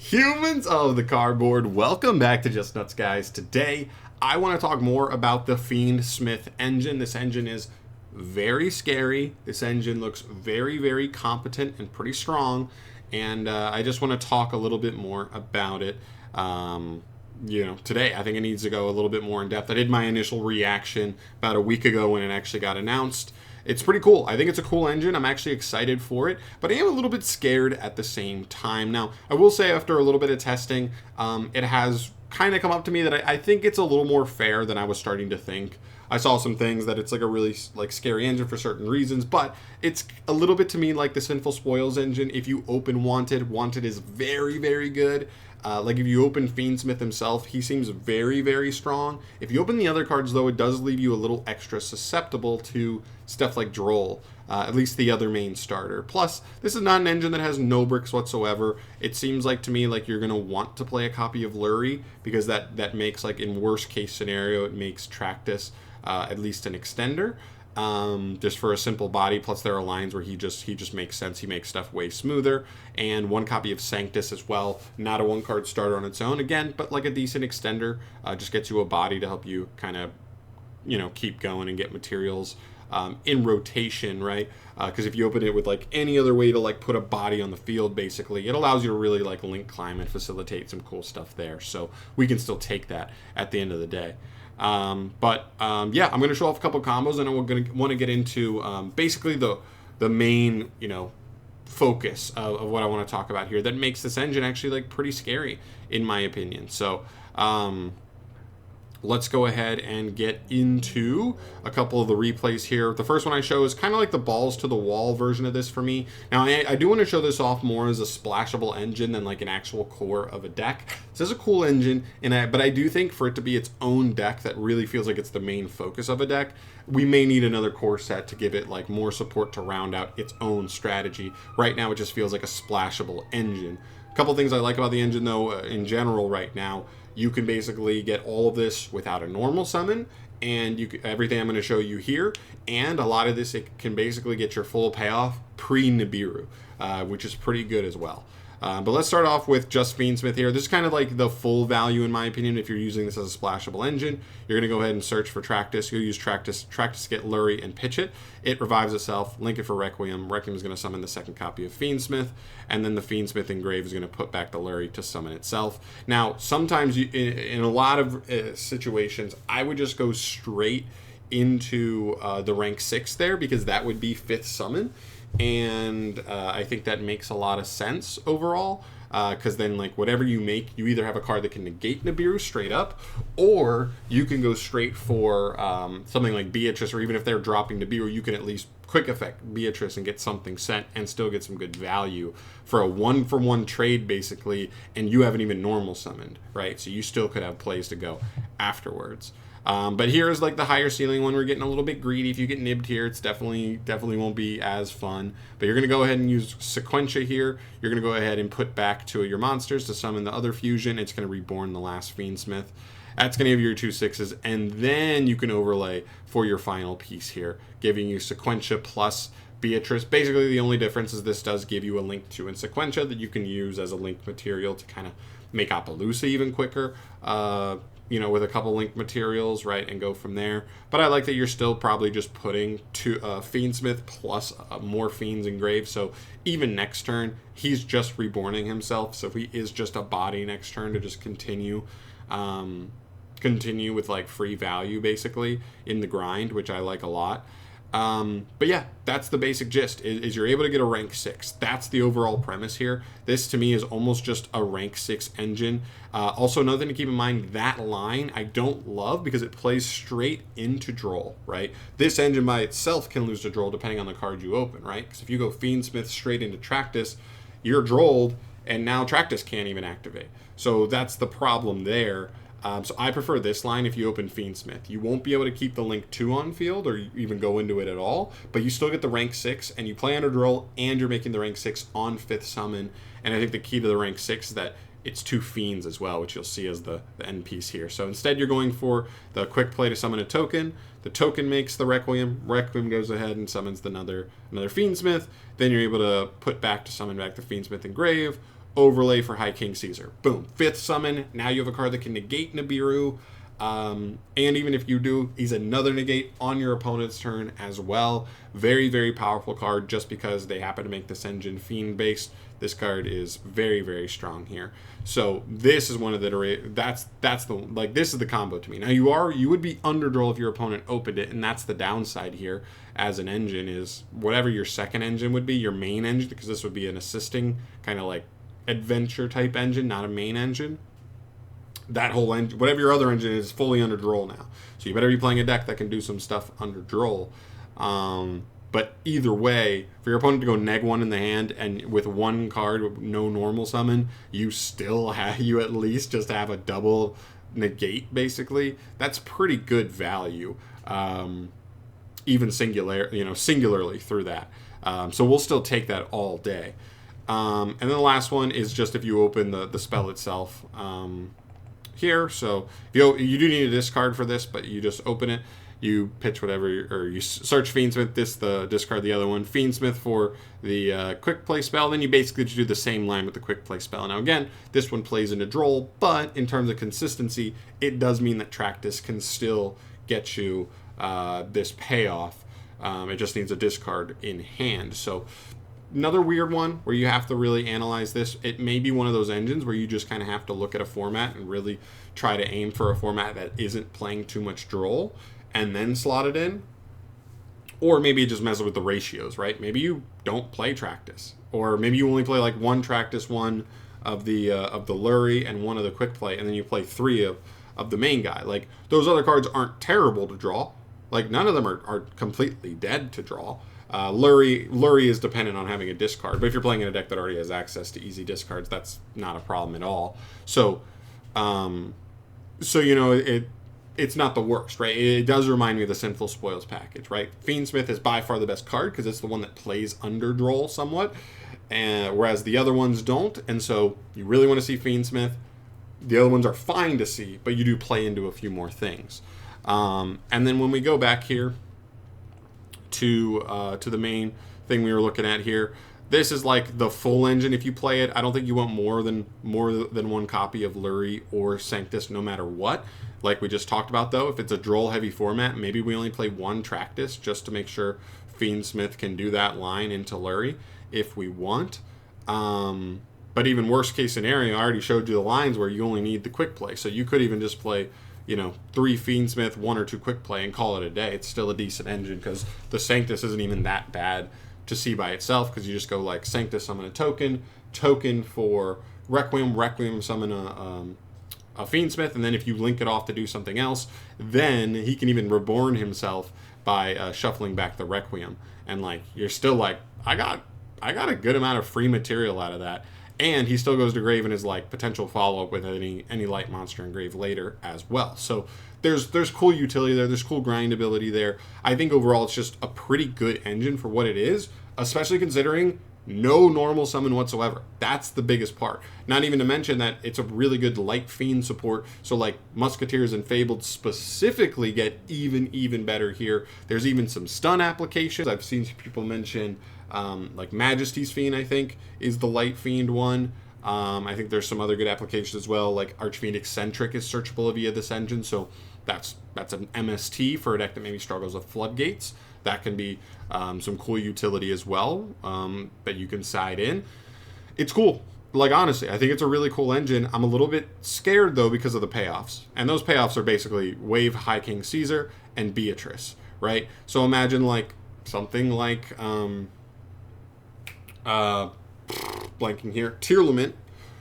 Humans of the cardboard, welcome back to Just Nuts, guys. Today, I want to talk more about the Fiendsmith engine. This engine is very scary. This engine looks very, very competent and pretty strong. And I just want to talk a little bit more about it. Today, I think it needs to go a little bit more in depth. I did my initial reaction about a week ago when it actually got announced. It's pretty cool. I think it's a cool engine. I'm actually excited for it, but I am a little bit scared at the same time. Now, I will say after a little bit of testing, it has kind of come up to me that I think it's a little more fair than I was starting to think. I saw some things that it's like a really scary engine for certain reasons, but it's a little bit to me like the Sinful Spoils engine. If you open Wanted, Wanted is very, very good. If you open Fiendsmith himself, he seems very, very strong. If you open the other cards, though, it does leave you a little extra susceptible to stuff like Droll, at least the other main starter. Plus, this is not an engine that has no bricks whatsoever. It seems like to me like you're going to want to play a copy of Lurie, because that makes, like, in worst case scenario, it makes Tractus at least an extender. Just for a simple body, plus there are lines where he just makes sense. He makes stuff way smoother. And one copy of Sanctus as well, not a one card starter on its own again, but like a decent extender. Just gets you a body to help you kind of keep going and get materials in rotation, right? Because if you open it with like any other way to like put a body on the field, basically it allows you to really like link climb and facilitate some cool stuff there. So we can still take that at the end of the day. I'm going to show off a couple combos, and I'm going to want to get into basically the main focus of what I want to talk about here that makes this engine actually like pretty scary in my opinion. So let's go ahead and get into a couple of the replays here. The first one I show is kind of like the balls to the wall version of this for me. Now, I do want to show this off more as a splashable engine than like an actual core of a deck. This is a cool engine, but I do think for it to be its own deck that really feels like it's the main focus of a deck, we may need another core set to give it like more support to round out its own strategy. Right now, it just feels like a splashable engine. A couple things I like about the engine, though, in general right now. You can basically get all of this without a normal summon, and everything I'm going to show you here, and a lot of this, it can basically get your full payoff pre-Nibiru, which is pretty good as well. But let's start off with just Fiendsmith here. This is kind of like the full value, in my opinion, if you're using this as a splashable engine. You're going to go ahead and search for Tractus. You'll use Tractus to get Lurie and pitch it. It revives itself. Link it for Requiem. Requiem is going to summon the second copy of Fiendsmith, and then the Fiendsmith Engrave is going to put back the Lurie to summon itself. Now, sometimes in a lot of situations, I would just go straight into the rank 6 there, because that would be 5th summon. And I think that makes a lot of sense overall, because then like whatever you make, you either have a card that can negate Nibiru straight up, or you can go straight for something like Beatrice, or even if they're dropping Nibiru, you can at least quick effect Beatrice and get something sent and still get some good value for a 1-for-1 trade basically, and you haven't even normal summoned, right? So you still could have plays to go afterwards. But here's like the higher ceiling one. We're getting a little bit greedy. If you get nibbed here, it's definitely won't be as fun. But you're going to go ahead and use Sequentia here. You're going to go ahead and put back two of your monsters to summon the other fusion. It's going to reborn the last Fiendsmith. That's going to give you your 2 6s. And then you can overlay for your final piece here, giving you Sequentia plus Beatrice. Basically, the only difference is this does give you a link to in Sequentia that you can use as a link material to kind of make Appaloosa even quicker. With a couple link materials, right, and go from there. But I like that you're still probably just putting Fiendsmith plus more Fiends Engraved, so even next turn, he's just reborning himself, so he is just a body next turn to just continue with, like, free value, basically, in the grind, which I like a lot. But yeah, that's the basic gist, is you're able to get a rank 6. That's the overall premise here. This, to me, is almost just a rank 6 engine. Also, another thing to keep in mind, that line I don't love because it plays straight into Droll, right? This engine by itself can lose to Droll depending on the card you open, right? Because if you go Fiendsmith straight into Tractus, you're Drolled, and now Tractus can't even activate. So that's the problem there. So I prefer this line if you open Fiendsmith. You won't be able to keep the Link 2 on field or even go into it at all, but you still get the rank 6, and you play under Droll, and you're making the rank 6 on 5th summon. And I think the key to the rank 6 is that it's 2 Fiends as well, which you'll see as the end piece here. So instead you're going for the quick play to summon a token. The token makes the Requiem. Requiem goes ahead and summons another Fiendsmith. Then you're able to put back to summon back the Fiendsmith Engrave, overlay for High King Caesar. Boom. 5th summon. Now you have a card that can negate Nibiru. And even if you do, he's another negate on your opponent's turn as well. Very, very powerful card just because they happen to make this engine fiend based. This card is very, very strong here. So this is one of the that's the like this is the combo to me. Now you would be underdraw if your opponent opened it, and that's the downside here as an engine is whatever your second engine would be, your main engine, because this would be an assisting kind of like adventure type engine, not a main engine. That whole engine, whatever your other engine is, fully under draw now. So you better be playing a deck that can do some stuff under draw. But either way, for your opponent to go -1 in the hand and with one card with no normal summon, you at least just have a double negate basically. That's pretty good value. Even singularly through that. So we'll still take that all day. And then the last one is just if you open the spell itself. Here, so you do need a discard for this, but you just open it, you pitch whatever, or you search Fiendsmith, discard the other one, Fiendsmith for the quick play spell, then you basically just do the same line with the quick play spell. Now again, this one plays into Droll, but in terms of consistency, it does mean that Tractus can still get you this payoff. It just needs a discard in hand. So another weird one where you have to really analyze this. It may be one of those engines where you just kind of have to look at a format and really try to aim for a format that isn't playing too much Droll and then slot it in. Or maybe it just messes with the ratios, right? Maybe you don't play Tractus. Or maybe you only play like one Tractus, one of the Lurie, and one of the quick play, and then you play 3 of the main guy. Like, those other cards aren't terrible to draw. Like, none of them are completely dead to draw. Lurie is dependent on having a discard, but if you're playing in a deck that already has access to easy discards, that's not a problem at all. So it's not the worst, right? It does remind me of the Sinful Spoils package, right? Fiendsmith is by far the best card because it's the one that plays under Droll somewhat, and whereas the other ones don't, and so you really want to see Fiendsmith. The other ones are fine to see, but you do play into a few more things. And then when we go back here to the main thing we were looking at here, this is like the full engine. If you play it, I don't think you want more than one copy of Lurie or Sanctus, no matter what. Like we just talked about, though, if it's a Droll heavy format, maybe we only play one Tractus just to make sure Fiendsmith can do that line into Lurie if we want. But even worst case scenario, I already showed you the lines where you only need the quick play, so you could even just play 3 Fiendsmith, 1 or 2 quick play, and call it a day. It's still a decent engine because the Sanctus isn't even that bad to see by itself, because you just go like Sanctus summon a token for Requiem summon a Fiendsmith, and then if you link it off to do something else, then he can even reborn himself by shuffling back the Requiem, and like you're still like I got a good amount of free material out of that. And he still goes to grave and is like potential follow-up with any light monster in grave later as well. So there's cool utility there. There's cool grindability there. I think overall it's just a pretty good engine for what it is, especially considering no normal summon whatsoever. That's the biggest part. Not even to mention that it's a really good light fiend support. So like Musketeers and Fabled specifically get even better here. There's even some stun applications. I've seen people mention like Majesty's Fiend, I think, is the light fiend one. I think there's some other good applications as well, like Archfiend Eccentric is searchable via this engine, so that's an MST for a deck that maybe struggles with Floodgates. That can be some cool utility as well that you can side in. It's cool. Like, honestly, I think it's a really cool engine. I'm a little bit scared, though, because of the payoffs. And those payoffs are basically Wave High King Caesar and Beatrice, right? So imagine, like, something like blanking here, Tearlament,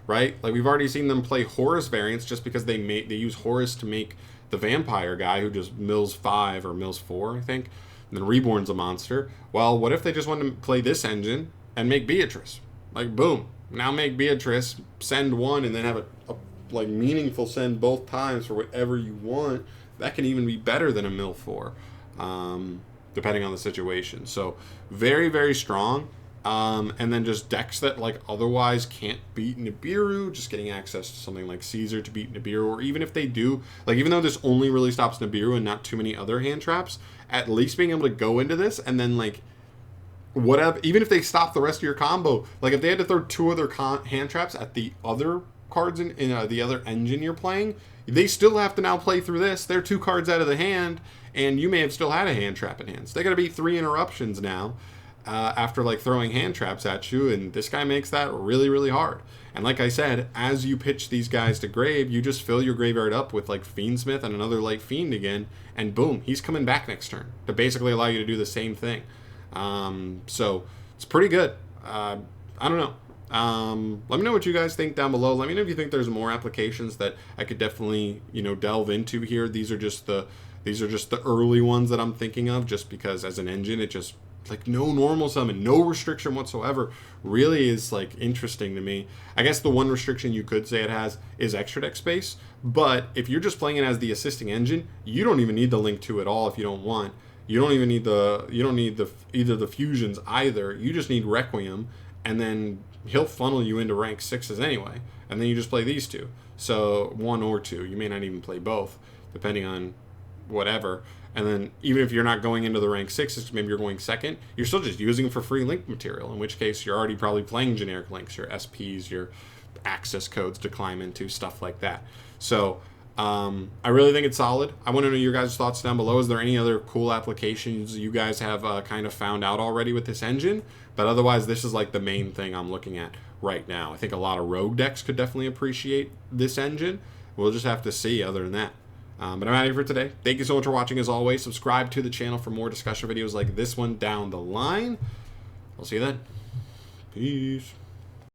right? Like, we've already seen them play Horus variants just because they use Horus to make the vampire guy who just mills 5 or mills 4, I think, and then reborns a monster. Well, what if they just want to play this engine and make Beatrice? Like, boom, now make Beatrice, send 1, and then have a like meaningful send both times for whatever you want. That can even be better than a mill 4, depending on the situation. So very, very strong. And then just decks that like otherwise can't beat Nibiru, just getting access to something like Caesar to beat Nibiru, or even if they do, like, even though this only really stops Nibiru and not too many other hand traps, at least being able to go into this and then like whatever, even if they stop the rest of your combo, like if they had to throw 2 other hand traps at the other cards in the other engine you're playing, they still have to now play through this. They're 2 cards out of the hand, and you may have still had a hand trap in hand. So they got to be 3 interruptions now after like throwing hand traps at you, and this guy makes that really, really hard. And like I said, as you pitch these guys to grave, you just fill your graveyard up with like Fiendsmith and another Light Fiend again, and boom, he's coming back next turn to basically allow you to do the same thing. So it's pretty good. I don't know. Let me know what you guys think down below. Let me know if you think there's more applications that I could definitely, delve into here. These are just the early ones that I'm thinking of, just because as an engine, it just, like, no normal summon, no restriction whatsoever, really is like interesting to me. I guess the one restriction you could say it has is extra deck space, but if you're just playing it as the assisting engine, you don't even need the Link 2 at all if you don't want. You don't even need either the fusions either. You just need Requiem, and then he'll funnel you into rank 6s anyway, and then you just play these 2. So 1 or 2. You may not even play both, depending on whatever. And then even if you're not going into the rank 6s, maybe you're going 2nd, you're still just using it for free link material, in which case you're already probably playing generic links, your SPs, your access codes to climb into, stuff like that. So I really think it's solid. I want to know your guys' thoughts down below. Is there any other cool applications you guys have kind of found out already with this engine? But otherwise, this is like the main thing I'm looking at right now. I think a lot of rogue decks could definitely appreciate this engine. We'll just have to see other than that. But I'm out of here for today. Thank you so much for watching as always. Subscribe to the channel for more discussion videos like this one down the line. I'll see you then. Peace.